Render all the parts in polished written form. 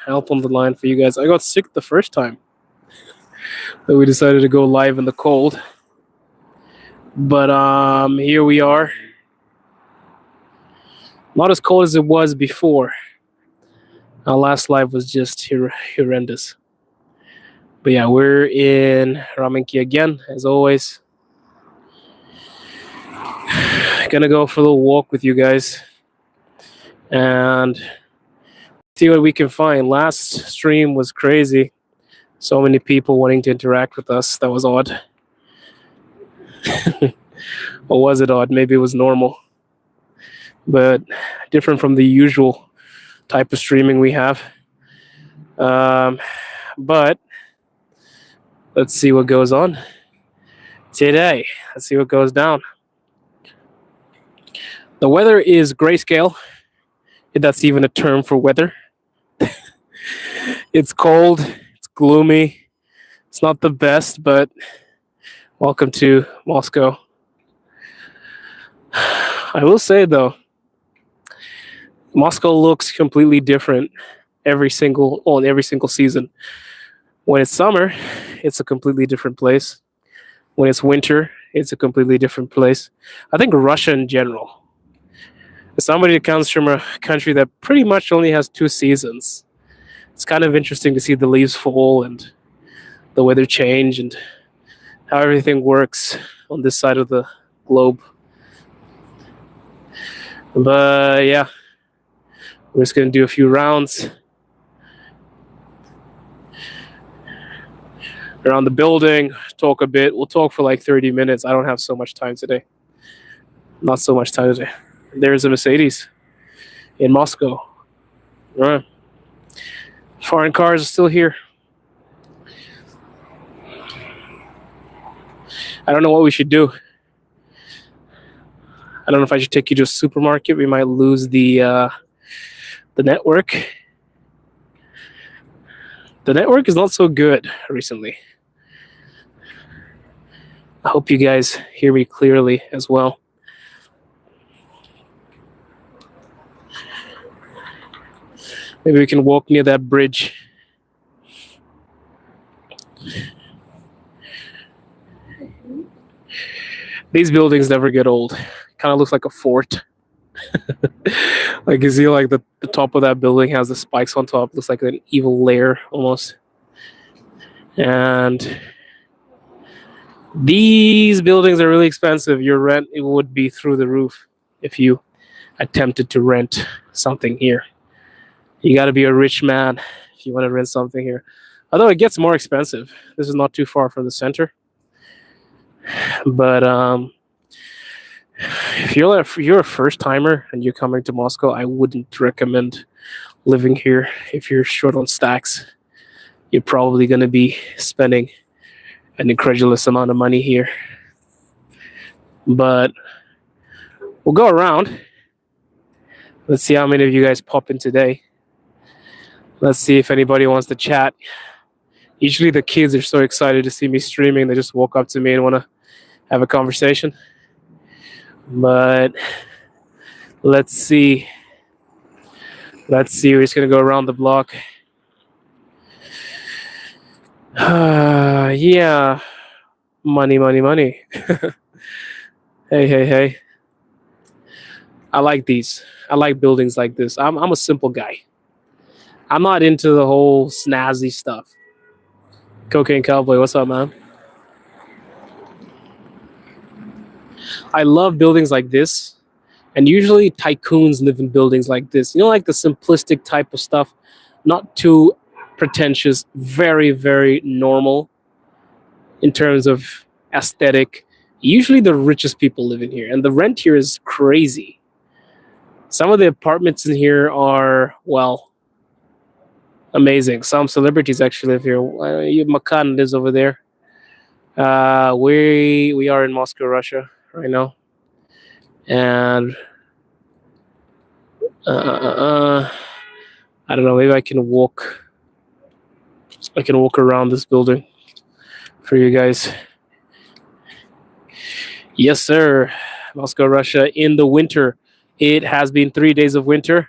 help on the line for you guys. I got sick the first time that we decided to go live in the cold. But here we are. Not as cold as it was before. Our last live was just horrendous. But yeah, we're in Ramenki again, as always. Gonna go for a little walk with you guys and see what we can find. Last stream was crazy. So many people wanting to interact with us. That was odd. Or was it odd? Maybe it was normal. But different from the usual type of streaming we have. But let's see what goes on today. Let's see what goes down. The weather is grayscale, if that's even a term for weather. It's cold, it's gloomy. It's not the best, but welcome to Moscow. I will say though, Moscow looks completely different every single season. When it's summer, it's a completely different place. When it's winter, it's a completely different place. I think Russia in general. As somebody that comes from a country that pretty much only has 2 seasons, it's kind of interesting to see the leaves fall and the weather change and how everything works on this side of the globe. But yeah, we're just going to do a few rounds around the building, talk a bit. We'll talk for like 30 minutes. I don't have so much time today. Not so much time today. There's a Mercedes in Moscow. All right. Foreign cars are still here. I don't know what we should do. I don't know if I should take you to a supermarket. We might lose the network. The network is not so good recently. I hope you guys hear me clearly as well. Maybe we can walk near that bridge. These buildings never get old. Kind of looks like a fort. Like you see, like the top of that building has the spikes on top. Looks like an evil lair almost. And these buildings are really expensive. Your rent, it would be through the roof if you attempted to rent something here. You got to be a rich man if you want to rent something here. Although it gets more expensive. This is not too far from the center. But if you're a first timer and you're coming to Moscow, I wouldn't recommend living here. If you're short on stacks, you're probably going to be spending an incredulous amount of money here. But we'll go around. Let's see how many of you guys pop in today. Let's see if anybody wants to chat. Usually the kids are so excited to see me streaming. They just walk up to me and want to have a conversation. But let's see. We're just going to go around the block. Yeah. Money. Hey. I like these. I like buildings like this. I'm a simple guy. I'm not into the whole snazzy stuff. Cocaine Cowboy, what's up, man? I love buildings like this. And usually tycoons live in buildings like this. You know, like the simplistic type of stuff. Not too pretentious. Very, very normal in terms of aesthetic. Usually the richest people live in here. And the rent here is crazy. Some of the apartments in here are, well, amazing. Some celebrities actually live here. Makan lives over there. We are in Moscow, Russia right now. And I don't know, maybe I can walk around this building for you guys. Yes, sir. Moscow, Russia in the winter. It has been 3 days of winter.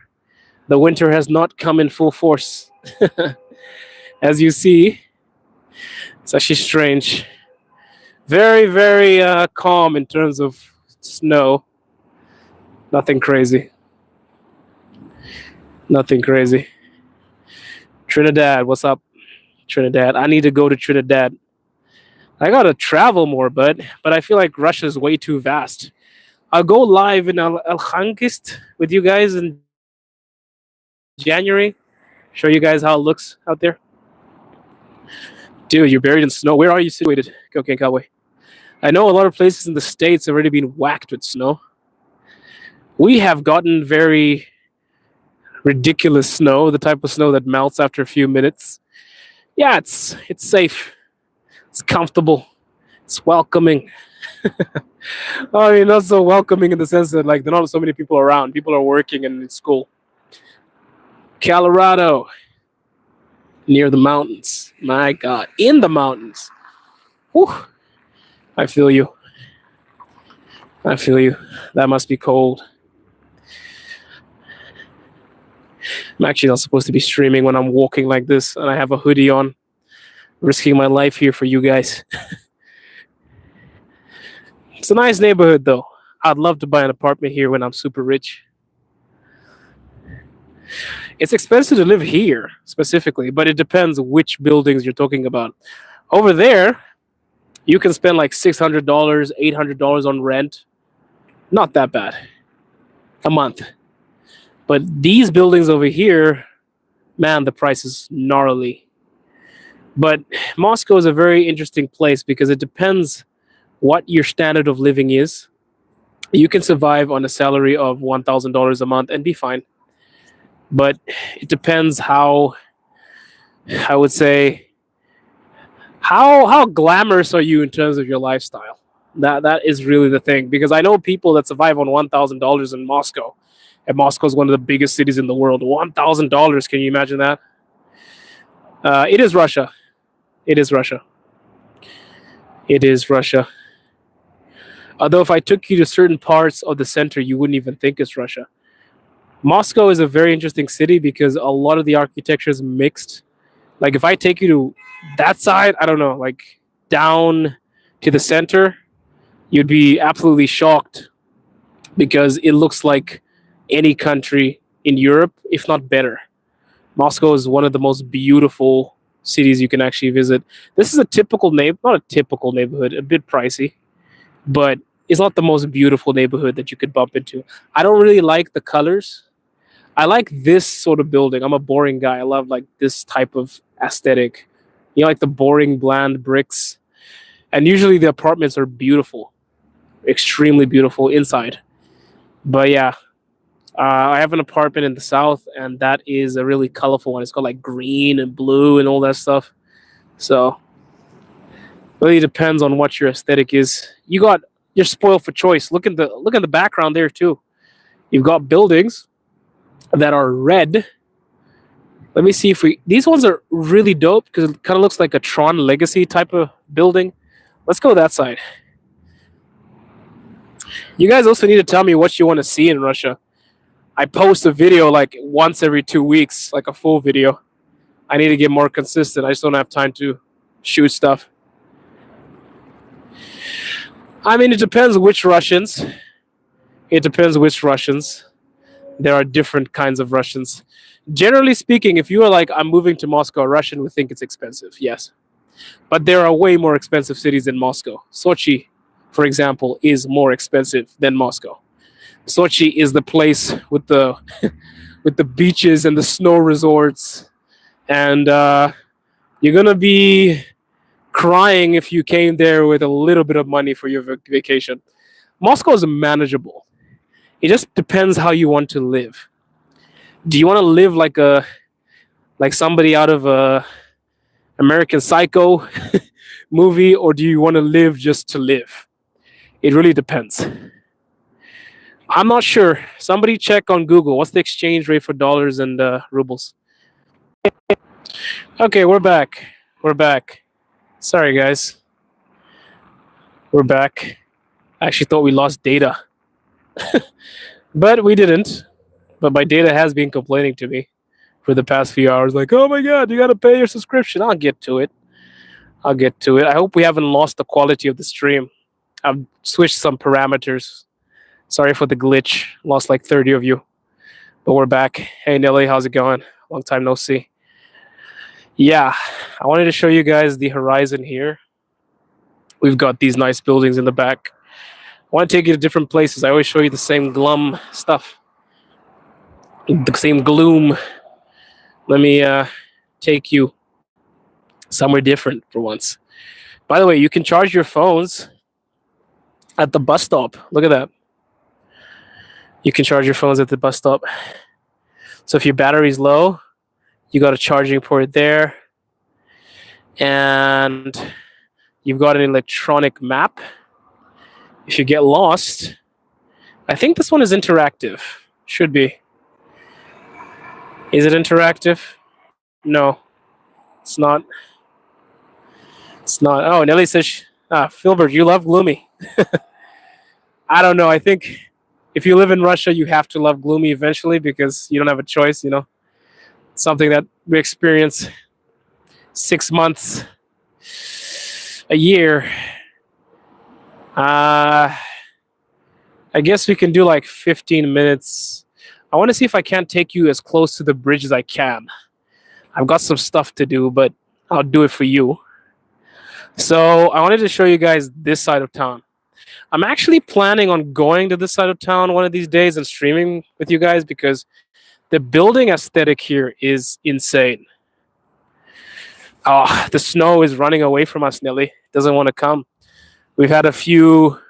The winter has not come in full force. As you see, it's actually strange. Very, very calm in terms of snow. Nothing crazy. Nothing crazy. Trinidad, what's up? Trinidad. I need to go to Trinidad. I gotta travel more, but I feel like Russia's way too vast. I'll go live in Al with you guys in January. Show you guys how it looks out there. Dude, you're buried in snow. Where are you situated, Cocaine Cowboy? I know a lot of places in the States have already been whacked with snow. We have gotten very ridiculous snow, the type of snow that melts after a few minutes. Yeah, it's safe. It's comfortable. It's welcoming. I mean, not so welcoming in the sense that like there are not so many people around. People are working and in school. Colorado, near the mountains. My God, in the mountains. Whew. I feel you. I feel you. That must be cold. I'm actually not supposed to be streaming when I'm walking like this and I have a hoodie on, risking my life here for you guys. It's a nice neighborhood though. I'd love to buy an apartment here when I'm super rich. It's expensive to live here specifically, but it depends which buildings you're talking about. Over there, you can spend like $600, $800 on rent. Not that bad. A month. But these buildings over here, man, the price is gnarly. But Moscow is a very interesting place because it depends what your standard of living is. You can survive on a salary of $1,000 a month and be fine. But it depends how, I would say, how glamorous are you in terms of your lifestyle? That is really the thing, because I know people that survive on $1,000 in Moscow, and Moscow is one of the biggest cities in the world. $1,000, can you imagine that? It is Russia. It is Russia. It is Russia. Although if I took you to certain parts of the center, you wouldn't even think it's Russia. Moscow is a very interesting city because a lot of the architecture is mixed. Like if I take you to that side, I don't know, like down to the center, you'd be absolutely shocked because it looks like any country in Europe, if not better. Moscow is one of the most beautiful cities you can actually visit. This is a typical not a typical neighborhood, a bit pricey, but it's not the most beautiful neighborhood that you could bump into. I don't really like the colors. I like this sort of building. I'm a boring guy. I love like this type of aesthetic. You know, like the boring, bland bricks. And usually the apartments are beautiful, extremely beautiful inside. But yeah, I have an apartment in the south, and that is a really colorful one. It's got like green and blue and all that stuff. So really depends on what your aesthetic is. You're spoiled for choice. Look at the background there too. You've got buildings that are red. Let me see if these ones are really dope because it kind of looks like a Tron Legacy type of building. Let's go that side. You guys also need to tell me what you want to see in Russia. I post a video like once every 2 weeks, like a full video. I need to get more consistent. I just don't have time to shoot stuff. I mean, it depends which Russians. It depends which Russians. There are different kinds of Russians. Generally speaking, if you are like, I'm moving to Moscow, a Russian would think it's expensive, yes. But there are way more expensive cities than Moscow. Sochi, for example, is more expensive than Moscow. Sochi is the place with the with the beaches and the snow resorts. And you're going to be crying if you came there with a little bit of money for your vacation. Moscow is manageable. It just depends how you want to live. Do you want to live like somebody out of a American Psycho movie, or do you want to live just to live? It really depends. I'm not sure. Somebody check on Google. What's the exchange rate for dollars and rubles? Okay, we're back. We're back. Sorry, guys. We're back. I actually thought we lost data. But we didn't. but my data has been complaining to me for the past few hours. Like, oh my god, you gotta pay your subscription. I'll get to it. I'll get to it. I hope we haven't lost the quality of the stream. I've switched some parameters. Sorry for the glitch. Lost like 30 of you. But we're back. Hey Nelly, how's it going? Long time no see. Yeah, I wanted to show you guys the horizon here. We've got these nice buildings in the back. I want to take you to different places. I always show you the same glum stuff. The same gloom. Let me take you somewhere different for once. By the way, you can charge your phones at the bus stop. Look at that. You can charge your phones at the bus stop. So if your battery's low, you got a charging port there. And you've got an electronic map. If you get lost, I think this one is interactive. Should be. Is it interactive? No, it's not. It's not. Oh, Nelly says, Filbert, you love gloomy. I don't know. I think if you live in Russia, you have to love gloomy eventually because you don't have a choice, you know. Something that we experience 6 months, a year. I guess we can do like 15 minutes. I want to see if I can't take you as close to the bridge as I can. I've got some stuff to do, but I'll do it for you. So I wanted to show you guys this side of town. I'm actually planning on going to this side of town one of these days and streaming with you guys because the building aesthetic here is insane. Oh, the snow is running away from us, Nelly. It doesn't want to come. We've had a few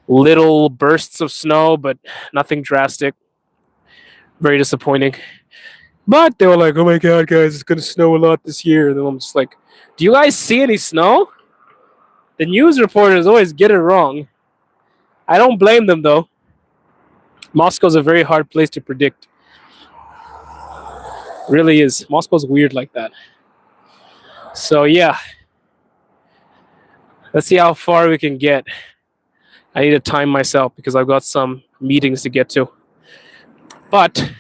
little bursts of snow, but nothing drastic. Very disappointing. But they were like, oh my god, guys, it's going to snow a lot this year. And then I'm just like, do you guys see any snow? The news reporters always get it wrong. I don't blame them, though. Moscow's a very hard place to predict. It really is. Moscow's weird like that. So, yeah. Let's see how far we can get. I need to time myself because I've got some meetings to get to. But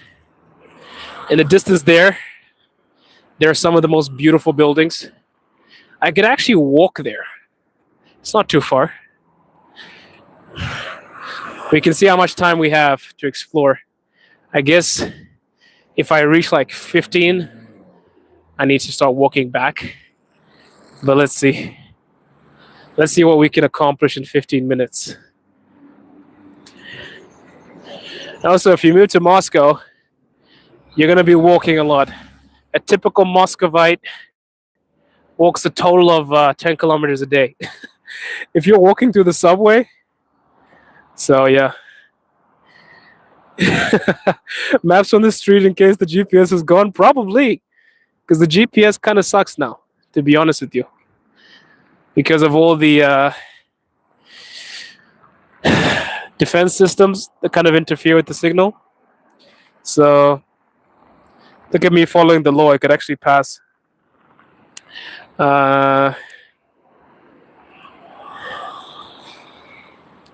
in the distance there are some of the most beautiful buildings. I could actually walk there. It's not too far. We can see how much time we have to explore. I guess if I reach like 15, I need to start walking back. But let's see. Let's see what we can accomplish in 15 minutes. Also, if you move to Moscow, you're going to be walking a lot. A typical Muscovite walks a total of 10 kilometers a day. If you're walking through the subway, so yeah. Maps on the street in case the GPS is gone? Probably. Because the GPS kind of sucks now, to be honest with you. Because of all the defense systems that kind of interfere with the signal. So, look at me following the law. I could actually pass.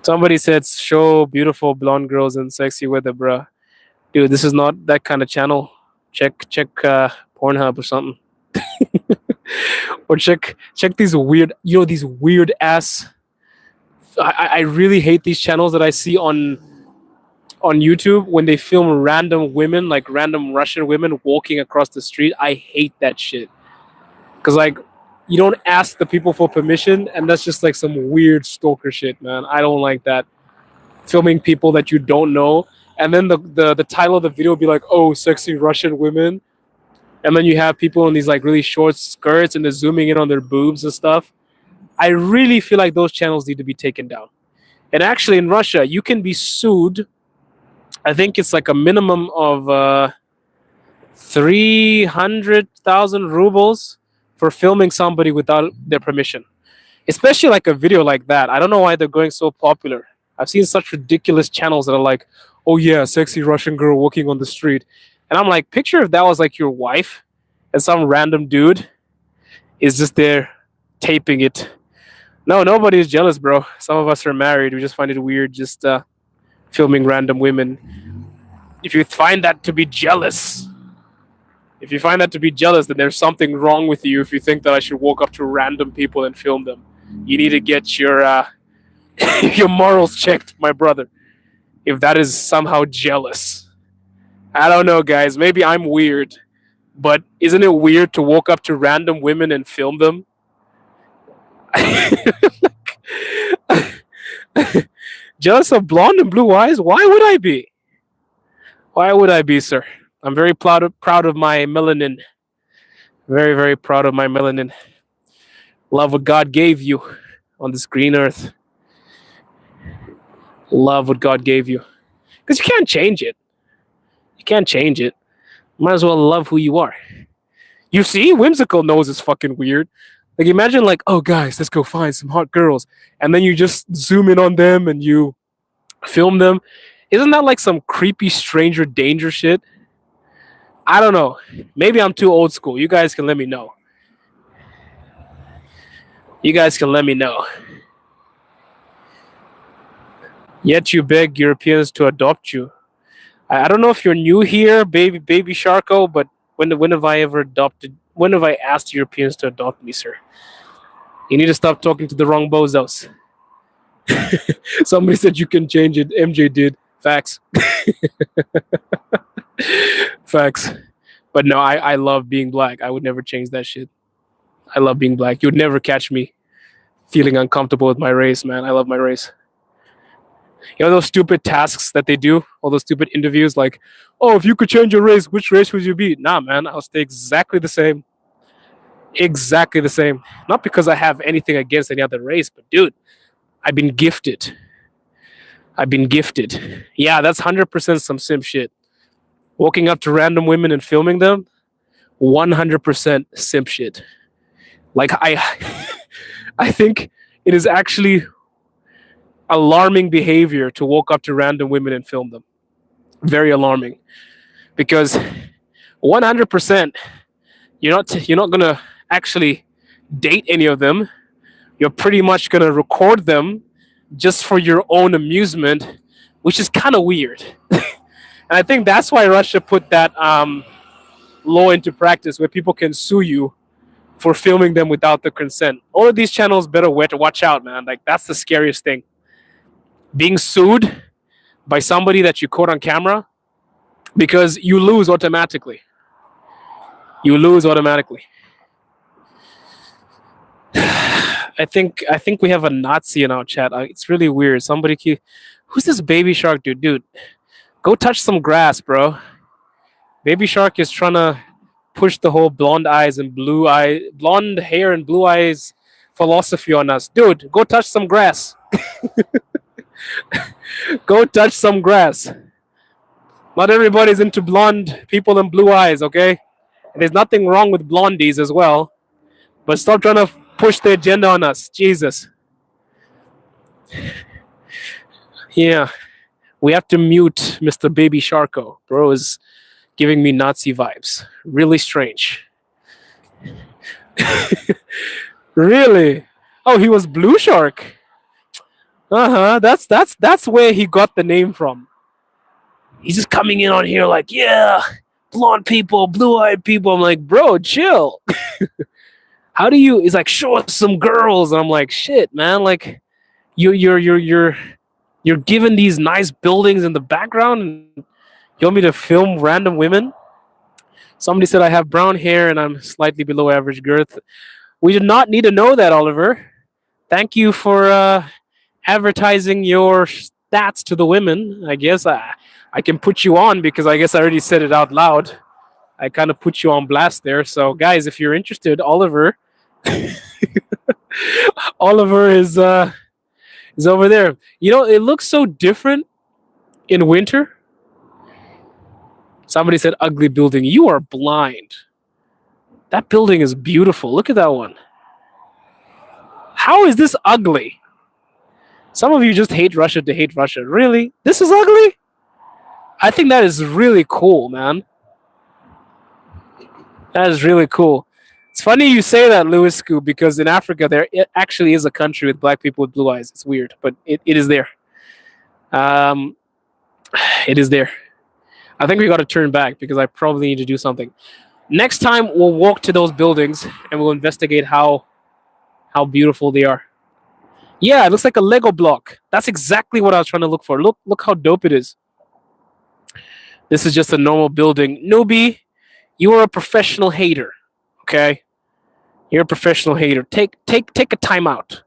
Somebody said, show beautiful blonde girls and sexy weather, bruh. Dude, this is not that kind of channel. Check Pornhub or something. Or check these weird, these weird ass. I really hate these channels that I see on YouTube when they film random women, like random Russian women walking across the street. I hate that shit. Because, like, you don't ask the people for permission, and that's just like some weird stalker shit, man. I don't like that. Filming people that you don't know, and then the title of the video will be like, oh, sexy Russian women. And then you have people in these like really short skirts and they're zooming in on their boobs and stuff. I really feel like those channels need to be taken down. And actually in Russia, you can be sued. I think it's like a minimum of 300,000 rubles for filming somebody without their permission. Especially like a video like that. I don't know why they're going so popular. I've seen such ridiculous channels that are like, oh yeah, sexy Russian girl walking on the street. And I'm like, picture if that was like your wife and some random dude is just there taping it. No, nobody is jealous, bro. Some of us are married. We just find it weird just filming random women. If you find that to be jealous, if you find that to be jealous, then there's something wrong with you. If you think that I should walk up to random people and film them, you need to get your your morals checked, my brother. If that is somehow jealous, I don't know, guys. Maybe I'm weird, but isn't it weird to walk up to random women and film them? Jealous of blonde and blue eyes? Why would I be? Why would I be, sir? I'm very proud of my melanin. Very, very proud of my melanin. Love what God gave you on this green earth. Love what God gave you. Because you can't change it. You can't change it. Might as well love who you are. You see, Whimsical knows it's fucking weird. Like, imagine, like, oh, guys, let's go find some hot girls. And then you just zoom in on them and you film them. Isn't that like some creepy stranger danger shit? I don't know. Maybe I'm too old school. You guys can let me know. You guys can let me know. Yet you beg Europeans to adopt you. I don't know if you're new here, baby Sharko, but when have I ever adopted? When have I asked Europeans to adopt me, sir? You need to stop talking to the wrong bozos. Somebody said you can change it. MJ did. Facts. Facts. But no, I love being black. I would never change that shit. I love being black. You would never catch me feeling uncomfortable with my race, man. I love my race. You know those stupid tasks that they do? All those stupid interviews like, oh, if you could change your race, which race would you be? Nah, man, I'll stay exactly the same. Exactly the same. Not because I have anything against any other race, but dude, I've been gifted. I've been gifted. Yeah, that's 100% some simp shit. Walking up to random women and filming them, 100% simp shit. Like, I think it is actually alarming behavior to walk up to random women and film them. Very alarming. Because 100% you're not gonna actually date any of them. You're pretty much gonna record them just for your own amusement, which is kind of weird. And I think that's why Russia put that law into practice, where people can sue you for filming them without the consent. All of these channels better watch out, man. Like, that's the scariest thing. Being sued by somebody that you caught on camera, because you lose automatically. You lose automatically. I think we have a Nazi in our chat. It's really weird. Who's this Baby Shark dude? Dude, go touch some grass, bro. Baby Shark is trying to push the whole blonde hair and blue eyes philosophy on us. Dude, go touch some grass. Go touch some grass. Not everybody's into blonde people and blue eyes, okay? And there's nothing wrong with blondies as well. But stop trying to push the agenda on us. Jesus. Yeah. We have to mute Mr. Baby Sharko. Bro is giving me Nazi vibes. Really strange. Really? Oh, he was Blue Shark. That's where he got the name from. He's just coming in on here like, yeah, blonde people, blue-eyed people. I'm like, bro, chill. How do you? He's like, show us some girls, and I'm like, shit, man. Like, you're given these nice buildings in the background, and you want me to film random women? Somebody said I have brown hair and I'm slightly below average girth. We did not need to know that, Oliver. Thank you for advertising your stats to the women. I guess I can put you on, because I guess I already said it out loud. I kind of put you on blast there. So, guys, if you're interested, Oliver, Oliver is over there. You know, it looks so different in winter. Somebody said ugly building. You are blind. That building is beautiful. Look at that one. How is this ugly? Some of you just hate Russia to hate Russia. Really? This is ugly? I think that is really cool, man. That is really cool. It's funny you say that, Louis Scoop, because in Africa there actually is a country with black people with blue eyes. It's weird, but it is there. It is there. I think we got to turn back because I probably need to do something. Next time we'll walk to those buildings and we'll investigate how beautiful they are. Yeah, it looks like a Lego block. That's exactly what I was trying to look for. Look how dope it is. This is just a normal building. Newbie, you are a professional hater. Okay? You're a professional hater. Take a timeout.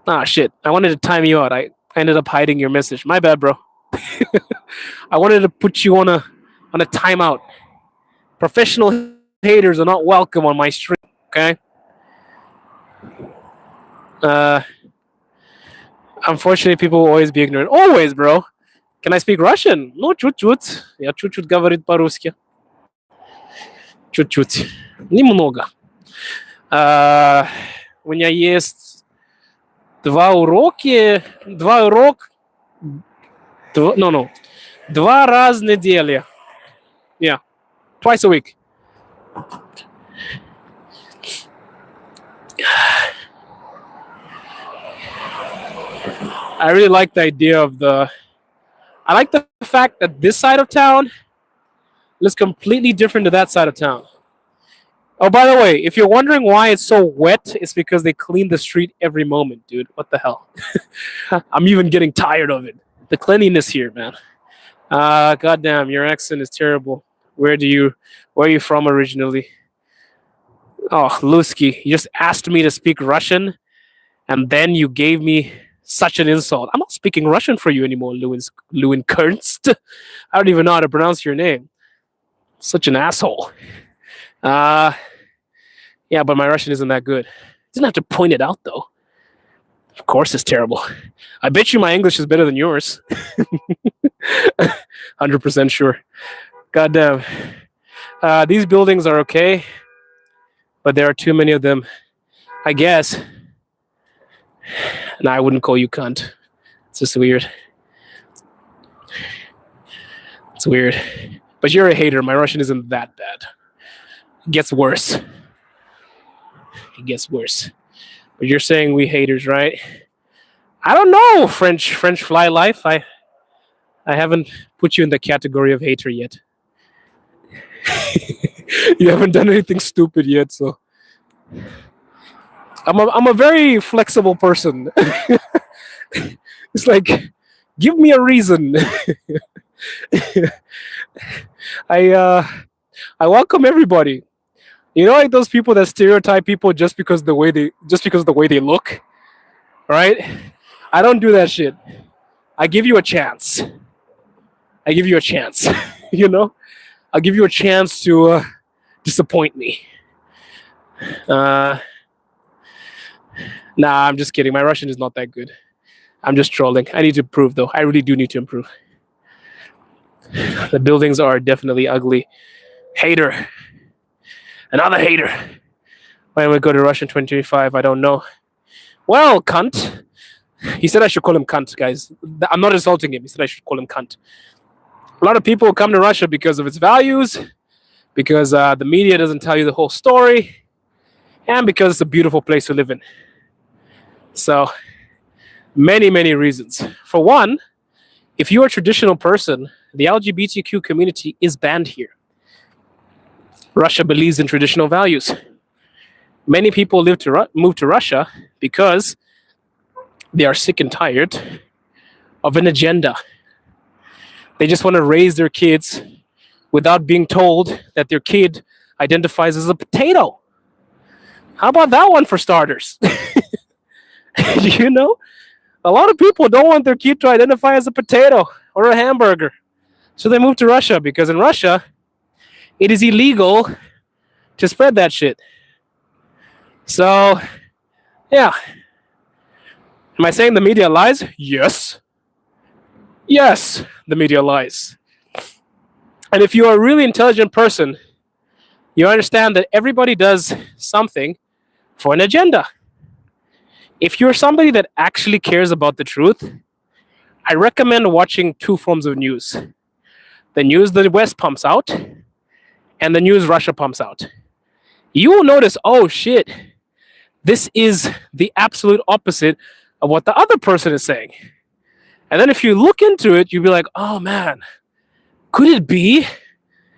Ah shit. I wanted to time you out. I ended up hiding your message. My bad, bro. I wanted to put you on a timeout. Professional haters are not welcome on my stream. Okay. Uh, Unfortunately, people will always be ignorant. Always, bro. Can I speak Russian? Ну, чуть-чуть. Я чуть-чуть говорит по-русски. Чуть-чуть. Немного. У меня есть два уроки. Два урока. Два раз в неделю. Yeah. Twice a week. I really like the idea of I like the fact that this side of town looks completely different to that side of town. Oh, by the way, if you're wondering why it's so wet, it's because they clean the street every moment, dude. What the hell? I'm even getting tired of it. The cleanliness here, man. Goddamn, your accent is terrible. Where are you from originally? Oh, Lusky, you just asked me to speak Russian, and then you gave me such an insult. I'm not speaking Russian for you anymore, Lewin Kernst. I don't even know how to pronounce your name. Such an asshole. Yeah, but my Russian isn't that good. Didn't have to point it out though. Of course it's terrible. I bet you my English is better than yours. 100% sure. Goddamn. These buildings are okay, but there are too many of them, I guess. No, I wouldn't call you cunt. It's just weird. It's weird. But you're a hater. My Russian isn't that bad. It gets worse. It gets worse. But you're saying we haters, right? I don't know, French fly life. I haven't put you in the category of hater yet. You haven't done anything stupid yet, so I'm a very flexible person. It's like, give me a reason. I welcome everybody. You know, like those people that stereotype people just because of the way they look, right? I don't do that shit. I give you a chance. You know, I'll give you a chance to disappoint me. Nah, I'm just kidding. My Russian is not that good. I'm just trolling. I need to improve, though. I really do need to improve. The buildings are definitely ugly. Hater. Another hater. When we go to Russian 2025, I don't know. Well, cunt. He said I should call him cunt, guys. I'm not insulting him. He said I should call him cunt. A lot of people come to Russia because of its values, because the media doesn't tell you the whole story, and because it's a beautiful place to live in. So, many, many reasons. For one, if you're a traditional person, the LGBTQ community is banned here. Russia believes in traditional values. Many people move to Russia because they are sick and tired of an agenda. They just want to raise their kids without being told that their kid identifies as a potato. How about that one for starters? You know, a lot of people don't want their kid to identify as a potato or a hamburger. So they move to Russia because in Russia, it is illegal to spread that shit. So, yeah. Am I saying the media lies? Yes. Yes, the media lies. And if you are a really intelligent person, you understand that everybody does something for an agenda. If you're somebody that actually cares about the truth, I recommend watching two forms of news. The news the West pumps out and the news Russia pumps out. You will notice, oh shit, this is the absolute opposite of what the other person is saying. And then if you look into it, you'll be like, oh man, Could it be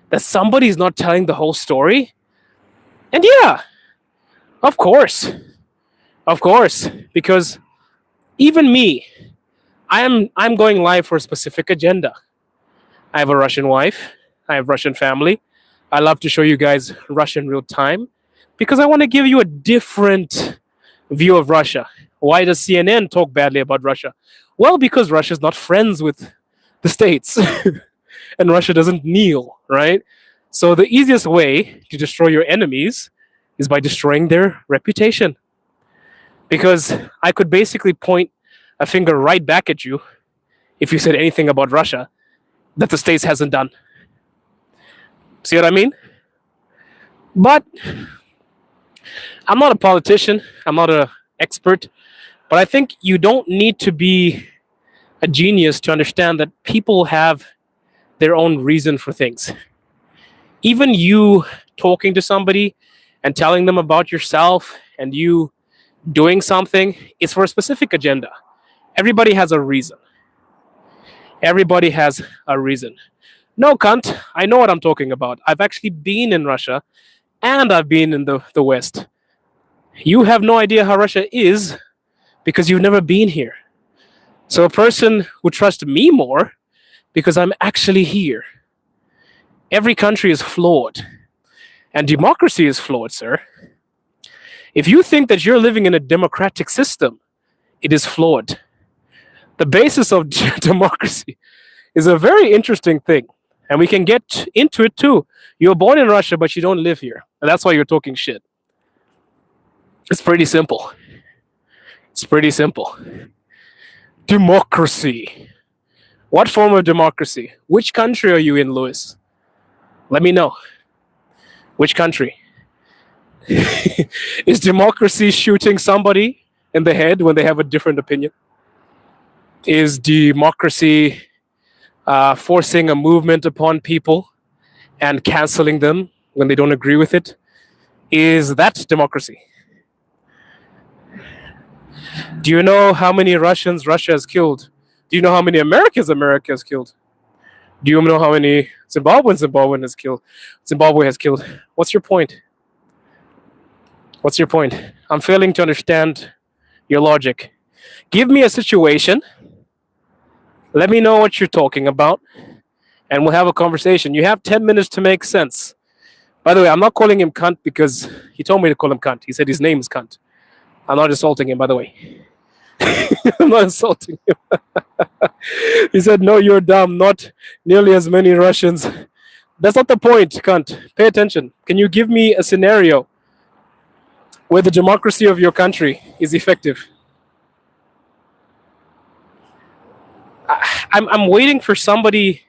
that somebody's not telling the whole story? And yeah, of course. Of course. Because even me, I'm going live for a specific agenda. I have a Russian wife. I have Russian family. I love to show you guys Russian real time because I want to give you a different view of Russia. Why does CNN talk badly about Russia? Well, because Russia's not friends with the States and Russia doesn't kneel, right? So the easiest way to destroy your enemies is by destroying their reputation. Because I could basically point a finger right back at you if you said anything about Russia that the States hasn't done. See what I mean? But I'm not a politician. I'm not an expert. But I think you don't need to be a genius to understand that people have their own reason for things. Even you talking to somebody and telling them about yourself and you doing something is for a specific agenda. Everybody has a reason. Everybody has a reason. No, cunt, I know what I'm talking about. I've actually been in Russia and I've been in the West. You have no idea how Russia is because you've never been here. So a person would trust me more because I'm actually here. Every country is flawed. And democracy is flawed, sir. If you think that you're living in a democratic system, it is flawed. The basis of democracy is a very interesting thing. And we can get into it too. You're born in Russia, but you don't live here. And that's why you're talking shit. It's pretty simple. It's pretty simple. Democracy. What form of democracy? Which country are you in, Louis? Let me know. Which country? Is democracy shooting somebody in the head when they have a different opinion? Is democracy forcing a movement upon people and canceling them when they don't agree with it? Is that democracy? Do you know how many Russians Russia has killed? Do you know how many Americans America has killed? Do you know how many Zimbabwe has killed? What's your point? What's your point? I'm failing to understand your logic. Give me a situation. Let me know what you're talking about. And we'll have a conversation. You have 10 minutes to make sense. By the way, I'm not calling him cunt because he told me to call him cunt. He said his name is cunt. I'm not insulting him, by the way. I'm not insulting him. He said, no, you're dumb. Not nearly as many Russians. That's not the point, cunt. Pay attention. Can you give me a scenario where the democracy of your country is effective? I'm waiting for somebody.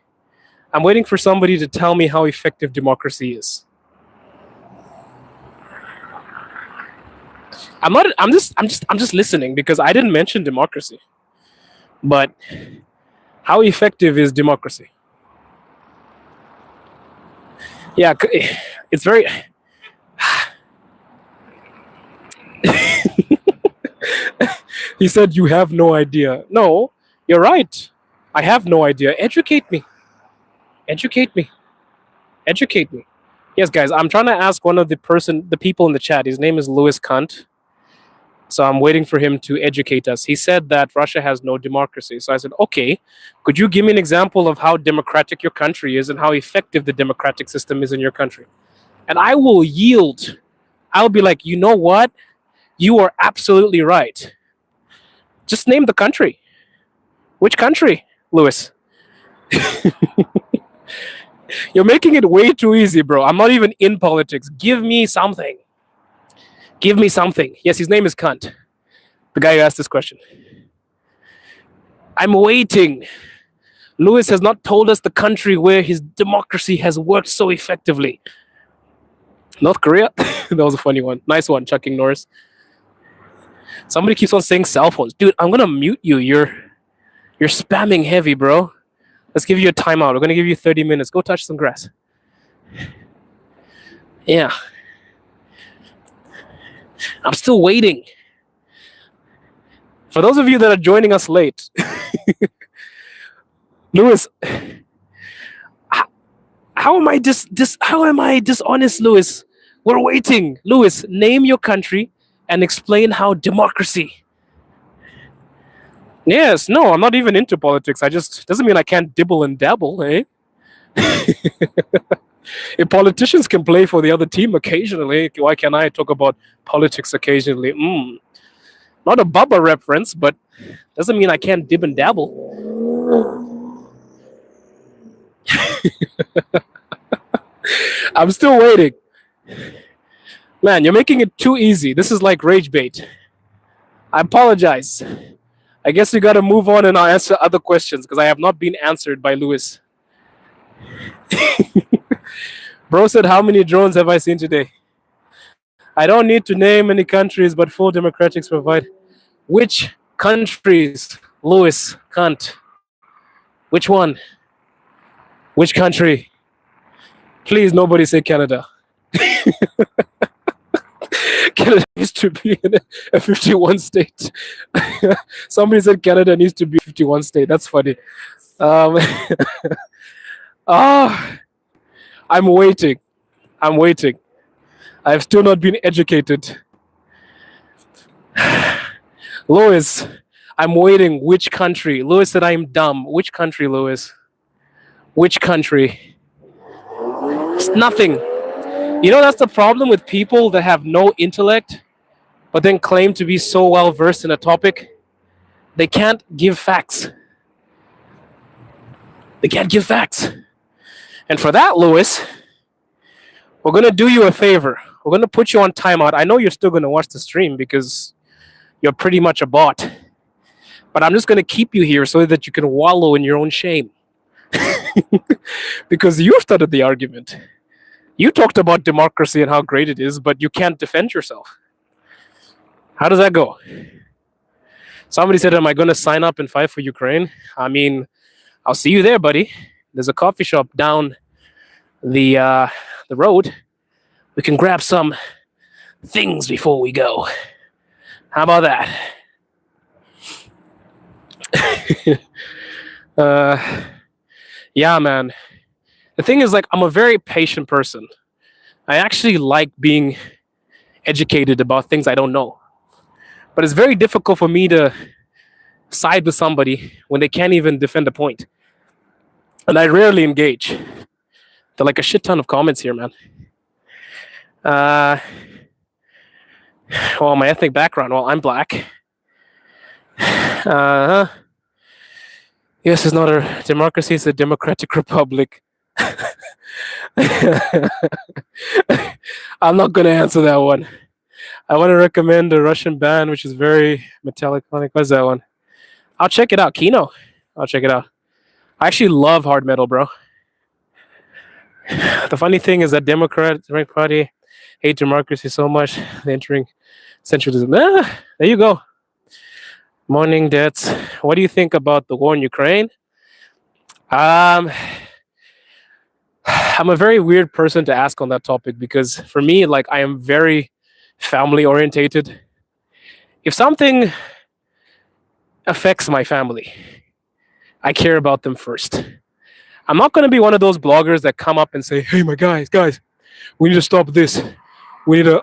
I'm waiting for somebody to tell me how effective democracy is. I'm just listening because I didn't mention democracy. But how effective is democracy? Yeah, it's very. He said you have no idea. No, you're right. I have no idea. Educate me. Educate me. Educate me. Yes, guys, I'm trying to ask one of the people in the chat. His name is Louis Kant. So I'm waiting for him to educate us. He said that Russia has no democracy. So I said, okay, could you give me an example of how democratic your country is and how effective the democratic system is in your country? And I will yield. I'll be like, you know what? You are absolutely right. Just name the country. Which country, Louis? You're making it way too easy, bro. I'm not even in politics. Give me something. Give me something. Yes, his name is Kant, the guy who asked this question. I'm waiting. Louis has not told us the country where his democracy has worked so effectively. North Korea? That was a funny one. Nice one, Chucking Norris. Somebody keeps on saying cell phones. Dude, I'm going to mute you. You're spamming heavy, bro. Let's give you a timeout. We're going to give you 30 minutes. Go touch some grass. Yeah. I'm still waiting. For those of you that are joining us late, Louis, How am I how am I dishonest, Lewis? We're waiting. Lewis, name your country and explain how democracy. Yes, no, I'm not even into politics. I just doesn't mean I can't dibble and dabble, eh? If politicians can play for the other team occasionally, why can't I talk about politics occasionally? Not a Bubba reference, but doesn't mean I can't dib and dabble. I'm still waiting. Man, you're making it too easy. This is like rage bait. I apologize. I guess we gotta move on and I'll answer other questions because I have not been answered by Lewis. Bro said, how many drones have I seen today? I don't need to name any countries, but full democratics provide. Which countries, Lewis? Cunt. Which one? Which country? Please, nobody say Canada. Canada needs to be in a 51 state. Somebody said Canada needs to be 51 state. That's funny. Um, ah, I'm waiting. I'm waiting. I've still not been educated. Lewis, I'm waiting. Which country? Lewis said I'm dumb. Which country, Lewis? Which country? It's nothing. You know, that's the problem with people that have no intellect, but then claim to be so well versed in a topic. They can't give facts. They can't give facts. And for that, Lewis, we're going to do you a favor. We're going to put you on timeout. I know you're still going to watch the stream because you're pretty much a bot. But I'm just going to keep you here so that you can wallow in your own shame. Because you started the argument. You talked about democracy and how great it is, but you can't defend yourself. How does that go? Somebody said, am I going to sign up and fight for Ukraine? I mean, I'll see you there, buddy. There's a coffee shop down the road. We can grab some things before we go. How about that? Yeah, man. The thing is, like, I'm a very patient person. I actually like being educated about things I don't know. But it's very difficult for me to side with somebody when they can't even defend a point. And I rarely engage. There are like a shit ton of comments here, man. Well, my ethnic background. Well, I'm black. US is not a democracy, it's a democratic republic. I'm not going to answer that one. I want to recommend a Russian band, which is very metallic. What's that one? I'll check it out. Kino. I'll check it out. I actually love hard metal, bro. The funny thing is that Democratic Party hate democracy so much, they're entering centralism. There you go. Morning, Debts. What do you think about the war in Ukraine? I'm a very weird person to ask on that topic because for me, like, I am very family orientated. If something affects my family, I care about them first. I'm not going to be one of those bloggers that come up and say, hey, my guys, we need to stop this. We need to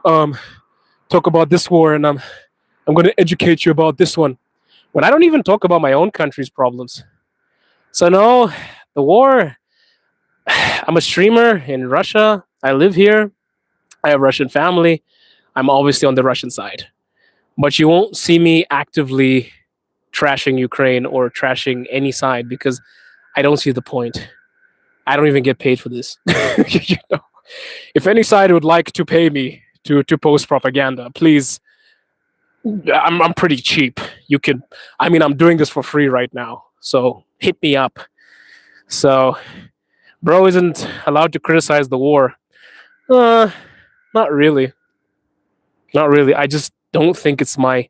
talk about this war, and I'm going to educate you about this one. When I don't even talk about my own country's problems. So no, the war, I'm a streamer in Russia. I live here. I have Russian family. I'm obviously on the Russian side. But you won't see me actively trashing Ukraine or trashing any side because I don't see the point. I don't even get paid for this. You know? If any side would like to pay me to post propaganda, please. I'm pretty cheap. You can, I mean, I'm doing this for free right now. So hit me up. So, bro isn't allowed to criticize the war. Not really. Not really. I just don't think it's my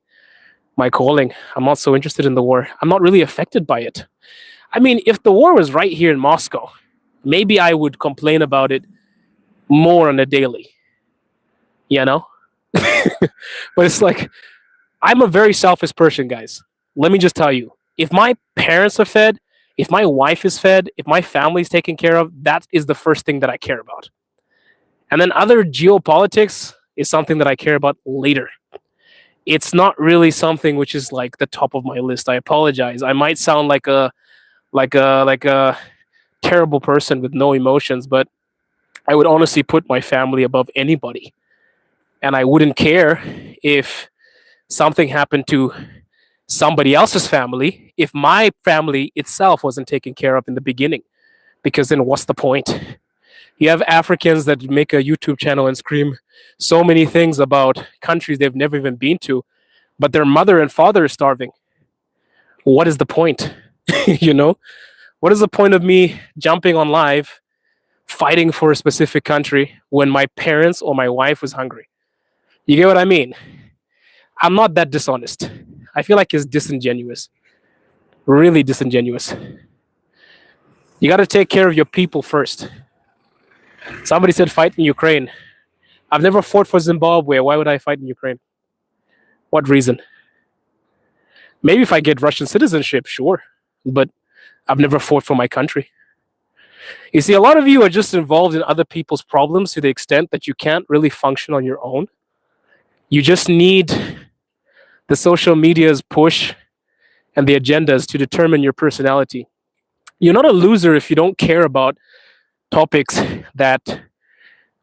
calling. I'm not so interested in the war. I'm not really affected by it. I mean, if the war was right here in Moscow, maybe I would complain about it more on a daily. You know? But it's like, I'm a very selfish person, guys. Let me just tell you. If my parents are fed, If my wife is fed, if my family is taken care of, that is the first thing that I care about. And then other geopolitics is something that I care about later. It's not really something which is like the top of my list. I apologize. I might sound like a terrible person with no emotions, but I would honestly put my family above anybody. And I wouldn't care if something happened to somebody else's family if my family itself wasn't taken care of in the beginning. Because then what's the point? You have Africans that make a YouTube channel and scream so many things about countries they've never even been to, but their mother and father is starving. What is the point? you know? What is the point of me jumping on live fighting for a specific country when my parents or my wife was hungry? You get what I mean? I'm not that dishonest. I feel like it's disingenuous. Really disingenuous. You got to take care of your people first. Somebody said fight in Ukraine. I've never fought for Zimbabwe. Why would I fight in Ukraine? What reason? Maybe if I get Russian citizenship, sure. But I've never fought for my country. You see, a lot of you are just involved in other people's problems to the extent that you can't really function on your own. You just need the social media's push and the agendas to determine your personality. You're not a loser if you don't care about topics that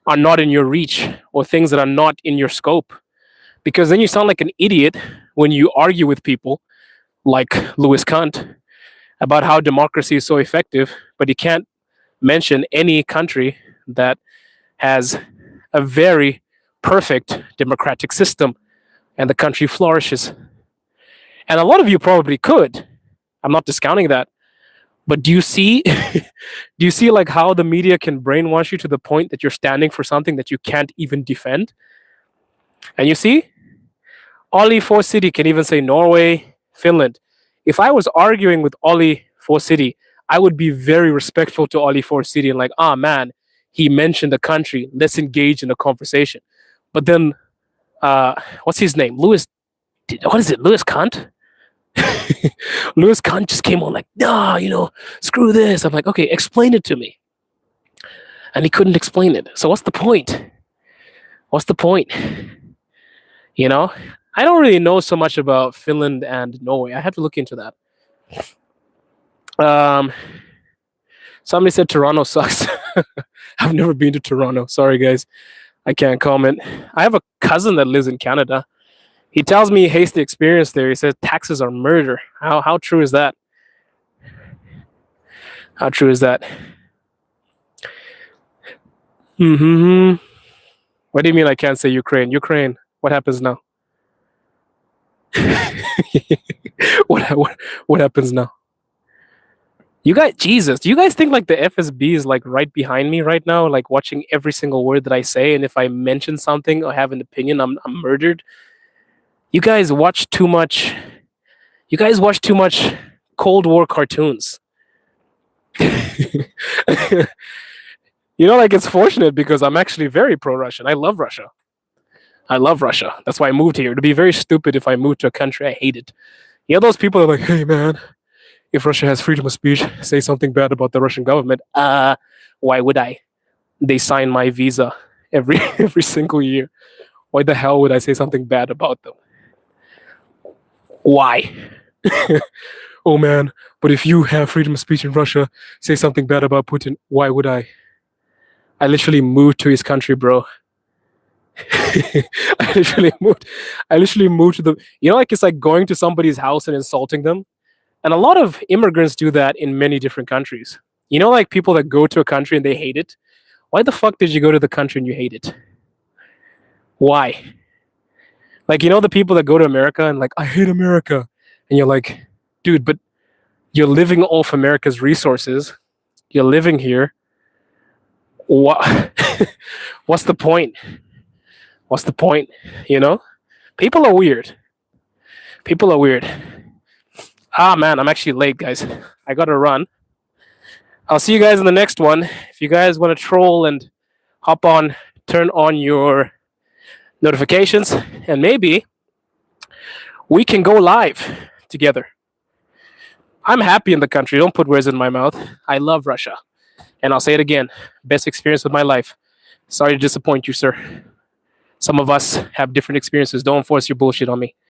are not in your reach or things that are not in your scope. Because then you sound like an idiot when you argue with people like Louis Kant about how democracy is so effective, but you can't mention any country that has a very perfect democratic system and the country flourishes. And a lot of you probably could. I'm not discounting that. But do you see do you see like how the media can brainwash you to the point that you're standing for something that you can't even defend? And you see, Ollie Four City can even say Norway, Finland. If I was arguing with Ollie Four City, I would be very respectful to Ollie Four City and like, ah man, he mentioned a country. Let's engage in a conversation. But then, what's his name? What is it? Louis Kant? Louis Kant just came on like, nah, screw this. I'm like, okay, explain it to me. And he couldn't explain it. So what's the point? What's the point? I don't really know so much about Finland and Norway. I have to look into that. Somebody said Toronto sucks. I've never been to Toronto. Sorry, guys. I can't comment. I have a cousin that lives in Canada. He tells me he hates the experience there. He says taxes are murder. How true is that? How true is that? Mm-hmm. What do you mean I can't say Ukraine? Ukraine, what happens now? what happens now? You guys, Jesus, do you guys think like the FSB is like right behind me right now, like watching every single word that I say, and if I mention something or have an opinion, I'm murdered? You guys watch too much. You guys watch too much Cold War cartoons. Like it's fortunate because I'm actually very pro-Russian. I love Russia. That's why I moved here. It'd be very stupid if I moved to a country I hated. Those people are like, hey man, if Russia has freedom of speech, say something bad about the Russian government. Why would I? They sign my visa every single year. Why the hell would I say something bad about them? Why? Oh man, but if you have freedom of speech in Russia, say something bad about Putin. Why would I? I literally moved to his country, bro. I literally moved to the. Like it's like going to somebody's house and insulting them. And a lot of immigrants do that in many different countries. Like people that go to a country and they hate it. Why the fuck did you go to the country and you hate it? Why? Like, the people that go to America and like, I hate America. And you're like, dude, but you're living off America's resources. You're living here. What? What's the point? What's the point? People are weird. Ah, man, I'm actually late, guys. I gotta run. I'll see you guys in the next one. If you guys want to troll and hop on, turn on your notifications, and maybe we can go live together. I'm happy in the country. Don't put words in my mouth. I love Russia. And I'll say it again, best experience of my life. Sorry to disappoint you, sir. Some of us have different experiences. Don't force your bullshit on me.